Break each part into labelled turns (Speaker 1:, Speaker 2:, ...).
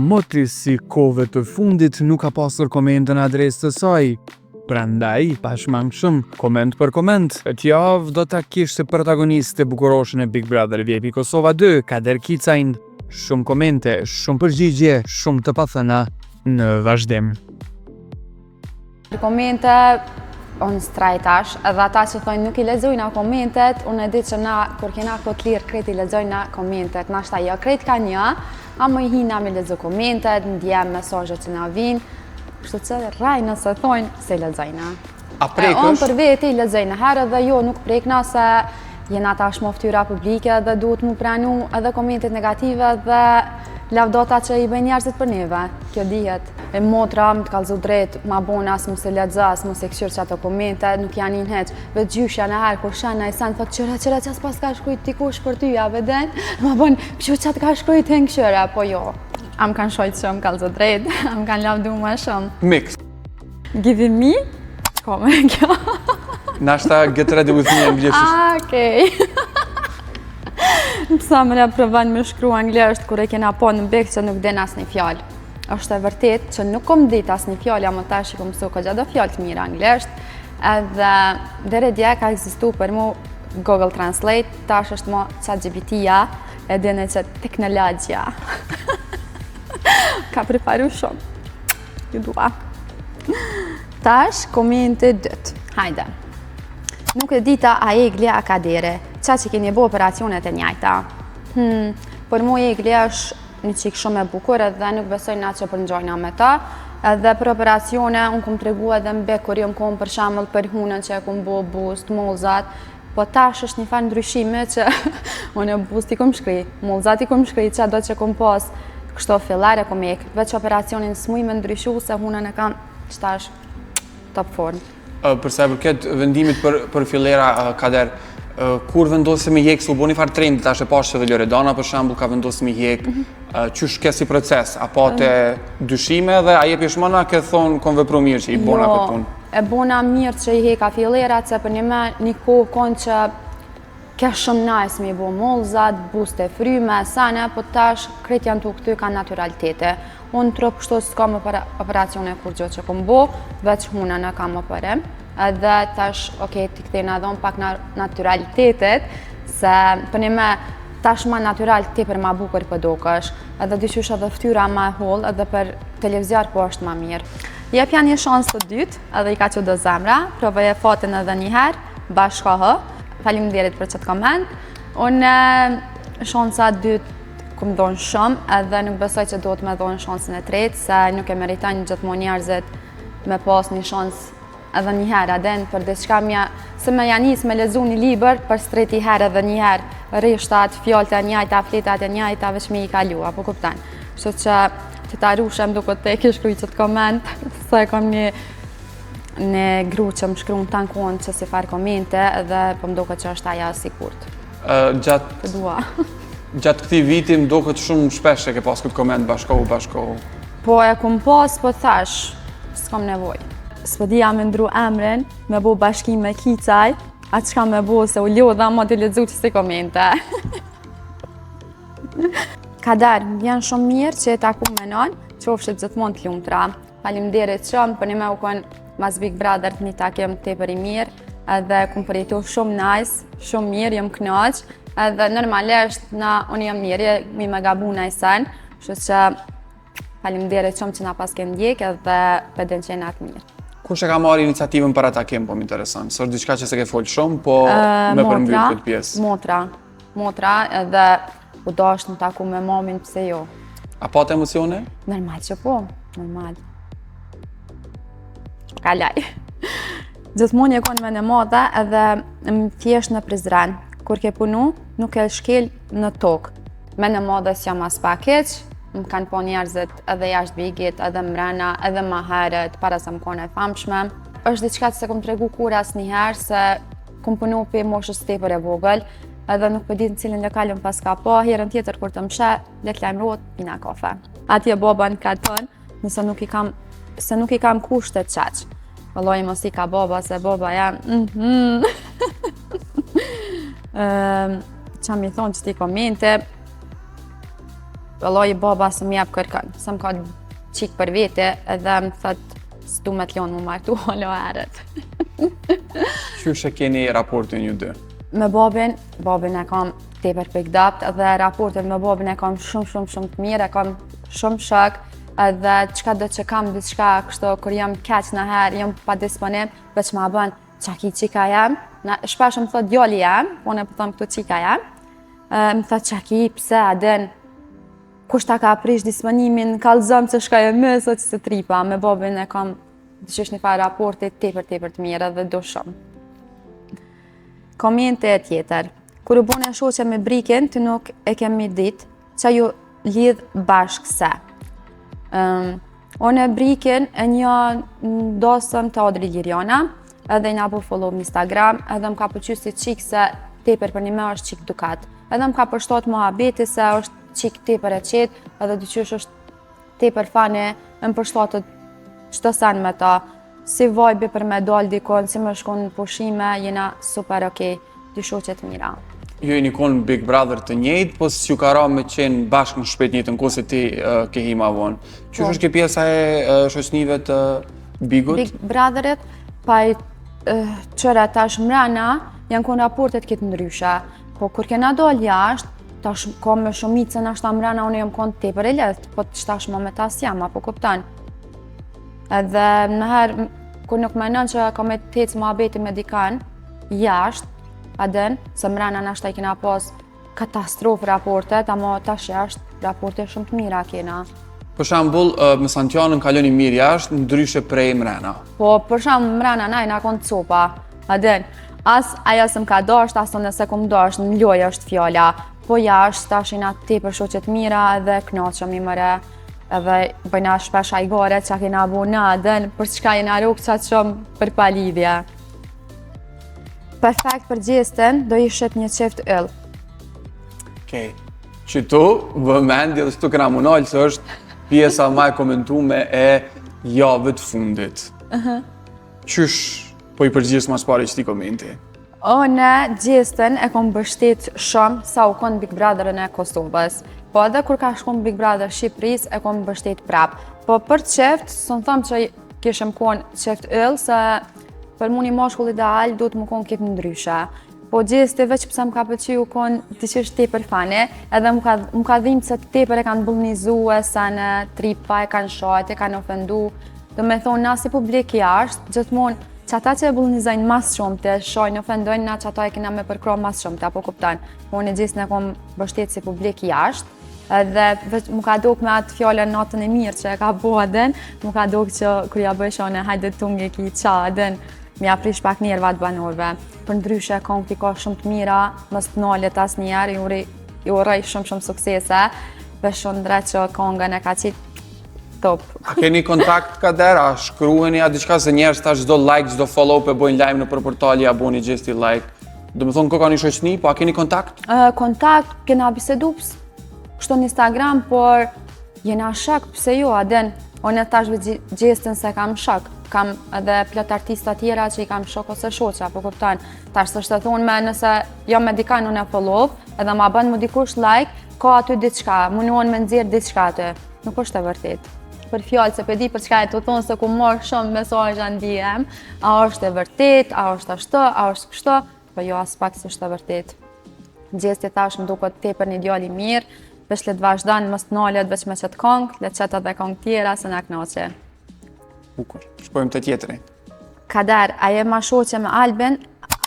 Speaker 1: Moti si kohëve të fundit nuk ka pasur komente në adresë të saj. Prandaj, pashmangshëm, koment për koment, këtë javë do ta kishte protagonistë bukuroshën e Big Brother VIP Kosova 2, Kader Kicajn. Shumë komente, shumë përgjigje, shumë të pathëna në vazhdim.
Speaker 2: Komente on strajtash, edhe ata që thonë nuk i lexojnë komentet, unë e di që na kur kena kohë të lirë krejt i lexojnë komentet, nashta jo krejt ka një, a më i hina me lexo komentet, ndjem mesazhet që na vijnë, kështu që rraj nëse thonë se lexojnë.
Speaker 3: A prekësh?
Speaker 2: Unë për veti i lexojnë herë dhe jo nuk prekna se jena tashmë ftyra publike dhe duhet mu pranu edhe komentet negative dhe lavdota që i bëjnë njerëzit për neve, kjo dihet. E motra më të kallëzu drejt, ma bona as më se lexas, më se këshyrë që ato komente, nuk janë një heq. Vetë gjyshja në herë, kur shanë na i sanë, thot qëra që as pas ka shkrujt tikush për ty, a veden? Ma bon, që të ka shkrujt hen këshyra, po jo. Am kanë shojt shumë, kallëzu drejt, am kanë lavdu ma shumë.
Speaker 3: Mix.
Speaker 2: Giving me? Ko me kjo?
Speaker 3: Nashta get ready with me anglisht.
Speaker 2: Okej. Pësa më ne provan me shkru anglisht kur e kena po në bek që nuk den asnjë fjalë. Është e vërtet që nuk kom dit asnjë fjalë, ama tash i kom mësu ka gjado fjalë të mira anglisht. Edhe deri dje ka ekzistu për mu Google Translate, tash është mo ChatGPT-ja, e dine që teknologjia. Ka preparu shumë. Ju dua. Tash komenti dytë. Hajde. Nuk e dita a Egli a Kadere, qa që keni bo operacionet e njajta. Për mu Egli është një qikë shumë e bukur edhe nuk besoj na që përngjojna me ta. Edhe për operacione, unë kom të regu edhe mbe kur jom kom për shamëll për hunën që e kom bo boost, molzat. Po tash është një farë ndryshime që unë e boost i kom shkri, molzat i kom shkri, që do që kom pas kështo fillare kom ek. Veç operacionin s'muj me ndryshu se hunën e kam qëtash top form.
Speaker 3: Përsa e përket vendimit për fillera, Kader, kur vendosë me hjek, s'u bo një farë trendi, tash e pash që dhe Loredana për shembull ka vendosë me hjek, qysh ke si proces, a pa te dyshime dhe a je pjeshmona ke thonë kon vepru mirë që i bona këtë punë?
Speaker 2: E bona mirë që i heka fillerat, se për një kohë konë që ke shumë nice me i bo molzat, buste fryme, sane, po tash krejt janë të këty ka naturalitete. Unë trup kështu s'kam operacione kur gjë që kom bo, veç hunën e kam operim. Edhe tash, okej, t'i këthejnë edhe unë pak naturalitetet, se për tash ma natural ti për ma bukur për dokësh, edhe dyqysh edhe ftyra ma holl, edhe për televizjar po është ma mirë. Jepja një shansë të dytë, edhe i ka që do zemra, provoje fatin edhe njëherë, bashkohë, faleminderit për qëtë koment. Unë shansa dytë kom dhonë shumë, edhe nuk besoj që do të me dhonë shansën e tretë, se nuk e meritojnë gjithmonë njerëzit me pas një shansë edhe njëherë, aden për diçka mja, se me janis me lezu një liber, për streti herë edhe njëherë, rishtat, fjallët e njajta, fletat e njajta, veç me i kalu, apo kuptan. Kështu që të ta rushem duke të e kishkruj qëtë koment, se kom një gru që më shkru në tanë kohën që si farë komente, edhe po më duke që është aja sigurt.
Speaker 3: Gjatë këti viti më duket shumë shpesh e ke pas këtë koment bashkohu.
Speaker 2: Po e kom pas, po thash, s'kom nevoj. S'pëdia me ndru emrin, me bo bashkim me Kicaj, atë qka me bo se u lodha, ma të ledzu që si komente. Kader, më vjen shumë mirë që e taku me non, që ofshet gjithmonë të lumtra. Faleminderit shumë, për një me u konë mas Big Brother të një takim të për i mirë, edhe kom përjetu shumë nice, shumë mirë, jëm knaq, edhe normalisht unë jam mirë, mi me gabu në i sen, që që faleminderit shumë që na pas ke ndjek edhe për den që e natë mirë.
Speaker 3: Kush e ka marrë iniciativën për atakim, po më interesant? Së është diçka që se ke folë shumë, po me përmbyll këtë pjesë?
Speaker 2: Motra, edhe u dasht në taku me mamin, pse jo.
Speaker 3: A pa të emocione?
Speaker 2: Normal që po, normal. Kalaj. Gjithmonë e konë me në moda edhe më thjesht në Prizren. Kur ke punu, nuk e shkel në tokë. Me në moda s'jam as pak keq, më kanë po njerëzit edhe jashtë bigit, edhe mrena, edhe ma herët, para se më kone e famshme. Është diçka që se kom tregu kur asnjëherë se kom punu për moshës tepër e vogël, edhe nuk për ditë në cilin lokalin pas ka po, herën tjetër kur të mshe, let lajmërot, pina kafe. Atje baba në ka tonë, nëse nuk i kam kushtet qaq. Vëlloj mos i ka baba, se baba jam, Qa mi thonë që ti komente, vëllai baba së më jep kërkon, së më ka qik për vete edhe më thot s'du me t'lon më martu hala herët.
Speaker 3: Qysh e keni raportin ju dy?
Speaker 2: Me babin e kam tepër picked up edhe raportin me babin e kam shumë të mirë, e kam shumë shok edhe çka do që kam diçka kështu kur jam keq herë, jam pa disponim, veç ma bën çaki çika jam. Shpesh më thot djali jam, unë po them këtu çika jam. Më thot çaki pse a den kush ta ka prish disponimin, kallzom se shka e më sot se tripa, me babin e kam dyqysh një farë raporti tepër të mirë edhe do shumë. Komente tjetër. Kur u bune shoqe me Brikin, ti nuk e kemi ditë që ju lidh bashkë se. Unë e Brikin e një ndosëm të Adri Liriana, edhe i nga bu follow në Instagram, edhe më ka përqy si qik se tepër për një me është qik dukat. Edhe më ka përshtot muhabeti se është qik tepër e qetë, edhe dyqysh është tepër fani, më përshtotet qëto sen me ta. Si vibe për me dal dikon, si me shkon në pushime, jena super okej, dy shoqe të mira.
Speaker 3: Ju e një konë Big Brother të njëjtë, po s'ju ka ra me qenë bashkë në shpet njëtë në kohë se ti ke hi ma vonë. Qysh është ke pjesa e shoqnive të Bigut?
Speaker 2: Big Brotherit, pa i qëra tash mrena, janë konë raportet këtë ndryshe. Po kur kena dal jashtë, tash ka me shumicën ashta mrena, unë jam konë tepër e lehtë, po tash ma me tas jam, apo kuptan. Edhe nëherë, kur nuk menon që ka me tecë muhabeti me dikan, jashtë, adën, se mrena nashta i kena pas katastrofë raportet, ama tash jashtë raporte shumë të mira kena.
Speaker 3: Për shembull, me Santianën kaloni mirë jashtë, ndryshe prej mrena.
Speaker 2: Po, për shembull, mrena na i na konë copa, adën, as ajo se m'ka dasht, as nëse kom dasht, në lojë është fjala, po jashtë tash i na tepër shoqe të mira edhe knaqëm i mëre. Edhe bëjna shpesh ajgare që kena bu në adën, për çka jena rukë qatë shumë për palidhja. Perfekt për gjesten, do i shet një qeft yll.
Speaker 3: Okej. Që tu, vëmendje dhe tu këna munalë që është pjesa ma e komentume e javë të fundit. Qysh po i përgjithës mas pari që ti komenti?
Speaker 2: Unë gjesten e kom bështet shumë sa u konë Big Brotherën e Kosovës. Po edhe kur ka shkon Big Brother Shqipëris e kom bështet prap. Po për qeft, së në thëmë që kishëm konë qeft yll, se për mu një moshkull ideal du të më konë këtë ndryshe. Po gjeste veç pëse më ka pëqy u konë të qështë tepër fane, edhe më ka dhimë se tepër e kanë bullnizue, sa në tripa e kanë shajt, e kanë ofendu. Do me thonë, na si publik jashtë, gjithmonë, që ata që e bullnizojnë mas shumë të shajnë, ofendojnë, na që ata e kena me përkro mas shumë të, apo kuptanë. Po unë e gjithë në kom bështetë si publik jashtë, edhe mu ka dok me atë fjallën natën e mirë që e ka bo adën, mu ka dok që kërja bëjshone hajde tunge ki qa adën, mi aprish pak njerëva të banorve. Për ndryshe, kongti ka shumë të mira, mës të nalet as njerë, i uroj shumë suksese, për shumë drejt që kongën e ka qitë top.
Speaker 3: A keni kontakt kader, a shkruheni, a diçka se njerës ta çdo like, çdo follow pe bojnë lajmë në për portali, a boni gjesti like. Do me thonë ko ka një shoqni, po a keni kontakt?
Speaker 2: Kontakt, kena bisedu kështu në Instagram, por jena shak, pse jo, aden, unë e tashve gjestin se kam shak. Kam edhe plot artista tjera që i kam shok ose shoqa, po kuptan. Tash së shtë thonë me nëse jo me dikan unë e follow, edhe ma bën mu dikush like, ka aty diçka, munohen me nxjerr diçka aty. Nuk është e vërtet. Për fjallë se pedi për çka e të thonë se ku morë shumë mesazhe në DM, a është e vërtet, a është ashtë, a është kështë, po jo as pak se është e vërtet. Gjesti tash më duket tepër një djali mirë, veç le të vazhdan, mos të nalet veç me qëtë kongë, le të qëtë edhe kongë tjera se në knaqe.
Speaker 3: Bukur, shkojmë të tjetëri.
Speaker 2: Kader, a je ma shoqe me Albin,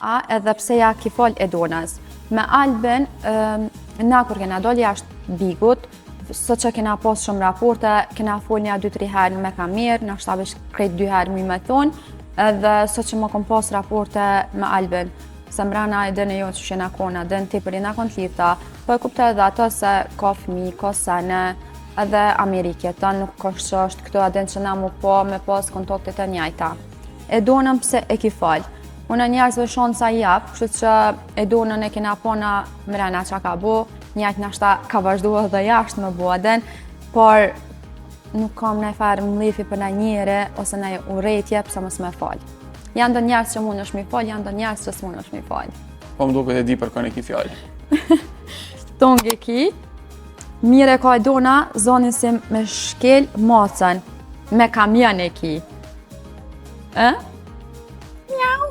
Speaker 2: a edhe pse ja ki fol Edonas. Me Albin, na kur kena doli jashtë Bigut, sot që kena pas shumë raporte, kena fol një 2-3 herë me kamerë, në ashtë abish krejt 2 herë mi me thonë, edhe sot që më kom pas raporte me Albin. Se mrena e dënë jo që shena kona, dënë tipër i na konflikta, po e kupte edhe ato se ka fmi, ka sene, edhe Amerike, ta nuk ka shështë këto adin që na mu po me pas kontaktit e njajta. E donëm pse e ki falë. Unë njerëzve shonë sa japë, kështu që e donën e kena pona mrena që ka bo, njajtë nashta ka vazhdu edhe jashtë me bo adin, por nuk kam në farë mlefi për në njëre ose në urejtje pëse mos me falë. Janë do njerës që mund është mi falë, janë do njerës që s'mund është mi falë.
Speaker 3: Po më duket e di për kënë e ki fjallë.
Speaker 2: Tonge ki, Mire ka e dona, zonin si me shkel macën, me kamion e ki. Mjau!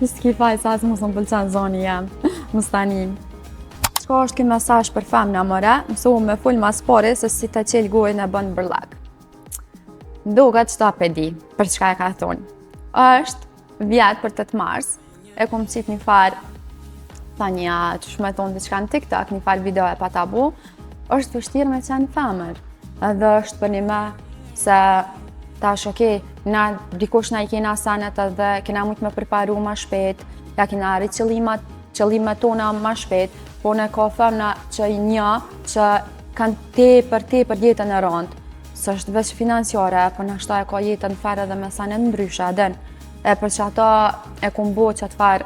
Speaker 2: S'ki faj sa asë mësë më pëlqen zoni jem, mëstanin. Qka është këj mesazh për femna mëre, mësohu me full mas pare se si të qelë gojën e bënë bërlak. Ndoga që ta pedi, për çka e ka thonë. Është vjetë për 8 mars, e kom qit një farë, thanja që shme thonë diçka në TikTok, një farë video e pa tabu, është vështirë me qenë femër. Edhe është për një me se tash okej, na dikush na I kena sanet edhe kena mujt me përparu ma shpet, ja kena arrit qëllimet tona ma shpet, po ne ka femna që I një që kanë tepër jetën e rëndë. Së është veç financiare, po nashta e ka jetën farë edhe me sanet ndryshe edhe. E për që ata e kumbo që të farë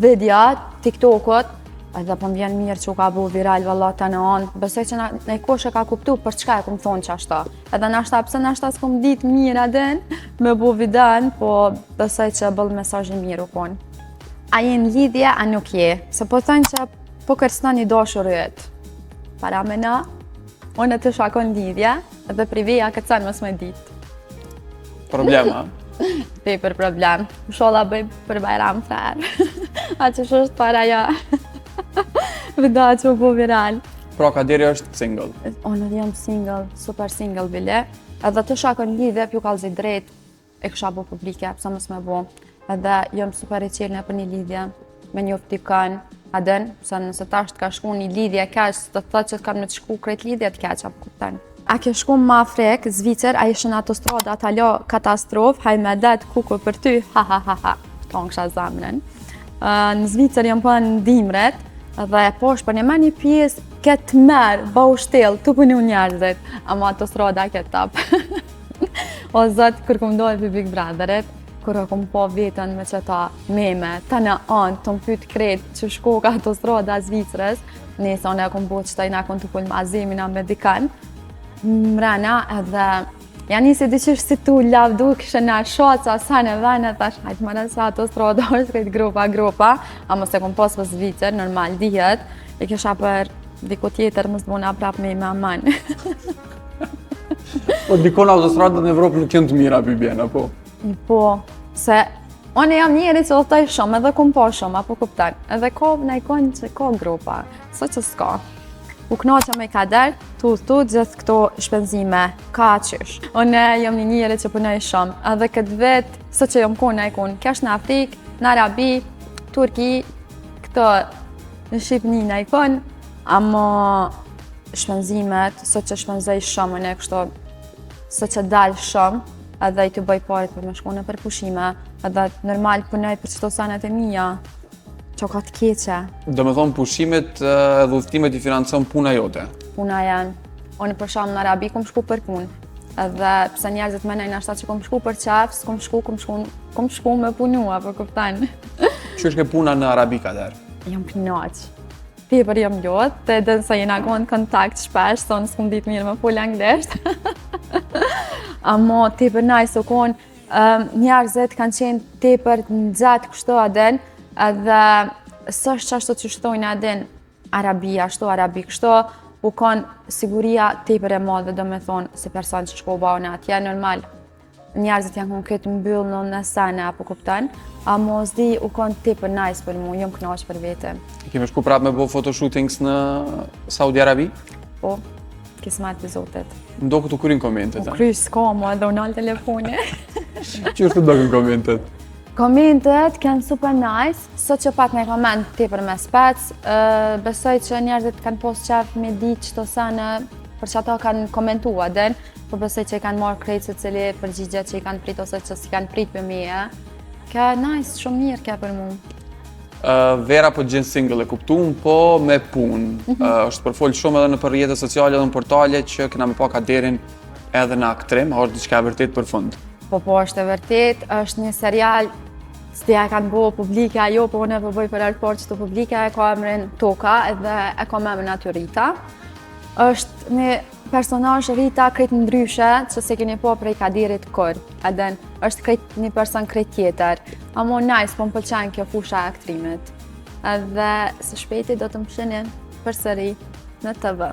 Speaker 2: videa, TikTokot, edhe po m'vjen mirë që u ka bu viral valla të në anë. Besoj që në kosh e ka kuptu për çka e kum thonë që ashta. Edhe nashta pse nashta s'kom ditë mirë adin me bu videon, po besoj që bëll mesazh I mirë u konë. A je në lidhje, a nuk je? Se po thënë që po kërcënon I dashurit. Para me na, unë të shakon lidhje, edhe priveja kërcën mos me ditë.
Speaker 3: Problema.
Speaker 2: Për problem. Sholla bëj për bajram frerë. A që është para ja. Vida që po viral.
Speaker 3: Pra ka deri është single.
Speaker 2: Unë jam single, super single bile. Edhe të shakon lidhje, pju kalzi drejt, e kësha bo publike, pësa mos me bo. Edhe jam super e qelne për një lidhje, me një optikën, adën, se nëse tash të ka shku një lidhje keq, të thët që të kam me të shku krejt lidhje të keq, apo kuptan. A ke shku më Afrikë, Zvicër, a ishën autostrada, ta lo katastrofë, haj me det kuku për ty, ha ha ha ha, tonë kësha zamrën. Në Zvicër jam për në dimret, dhe e posh për një pjesë këtë merë, ba u shtelë, të punu njerëzit, ama autostrada këtë tapë. O zëtë, kër këm dojë për Big Brotherit, kër e kom po vetën me qëta meme, ta në anë, të më pyt kretë që shko ka autostrada Zvicrës, nëse unë e kom po që ta I nakon të pull ma zemina me dikan, mrena edhe ja nisi diqysh si tu lavdu kështë në shoca sa në vene, thash hajtë më nësa autostrada është këtë grupa, ama se kom pas për Zvicër, normal dihet, I kisha për diko tjetër mës dvona prap me I aman.
Speaker 3: Po dikon autostradat në Evropë nuk jenë të mira për bjena, po?
Speaker 2: Po, se unë jam njeri që dhëtaj shumë edhe kom po shumë, apo kuptan, edhe ko në I konë që ko grupa, së që s'ka. U knoqa me I kader, tu gjithë këto shpenzime, ka qysh. Unë jam një njeri që punoj shumë, edhe këtë vetë, së që jam konë I konë, kesh në Afrikë, në Arabi, Turki, këto në Shqipni në I konë, ama shpenzimet, së që shpenzoj shumë, unë kështo, së që dalë shumë, edhe I të bëj parit për me shku në për pushime, edhe normal punoj për qëto sanet e mija, që ka të keqe.
Speaker 3: Do me thonë pushimet edhe udhëtimet I financon puna jote?
Speaker 2: Puna janë. Unë për shumë në Arabi kom shku për punë. Edhe pse njerëzit menojnë ashta që kom shku për qef, kom shku me punua, për kuptan.
Speaker 3: Që është ke puna në Arabi kader?
Speaker 2: Jam knaq. Tepër jam ljot, të edhe se jena konë kontakt shpesh, se unë s'kom ditë mirë me pull anglisht. Amo tepër nice u konë, njerëzit kanë qenë tepër nxehtë kështu adin, edhe s'është qashtu që shtojnë adin Arabi, ashtu Arabi kështu, u konë siguria tepër e madhe, do me thonë, si person që shko baune atje, normal, njerëzit janë konë këtë mbyllë në sene, apo kuptan, amo s'di u konë tepër nice për mu, jom knaq për vete.
Speaker 3: Kemi shku prap me bo photoshootings në Saudi Arabi?
Speaker 2: Po, kismat për zotit.
Speaker 3: Ndo këtu kurin komentet,
Speaker 2: U kry s'ka mu edhe unë alë telefoni.
Speaker 3: Që është të do kënë komentet?
Speaker 2: Komentet kanë super nice, sot që pak me koment tepër me spec, besoj që njerëzit kanë pos qef me ditë qëto sene, për që ata kanë komentu adin, po besoj që I kanë marrë krejtë se cili përgjigje që I kanë prit ose që si kanë prit për meje. Ka nice, shumë mirë ka për mu.
Speaker 3: Vera po gjenë single e kuptum, po me punë. është përfol shumë edhe në për rrjetet sociale edhe në portale që këna me pa kaderin edhe në aktrim, a është diçka e vërtet për fund?
Speaker 2: Po është e vërtet, është një serial, s'dia e kanë bo publike ajo, po unë e përbëj për arpor që të publike, e ka emrin Toka edhe e ka me aty Rita. është një personazh Rita krejt ndryshe, që se keni po prej Kaderit kur, edhe është krejt një person krejt tjetër. Amo nice, po më pëlqen kjo fusha e aktrimit. Dhe së shpejti do të më shihni përsëri në TV.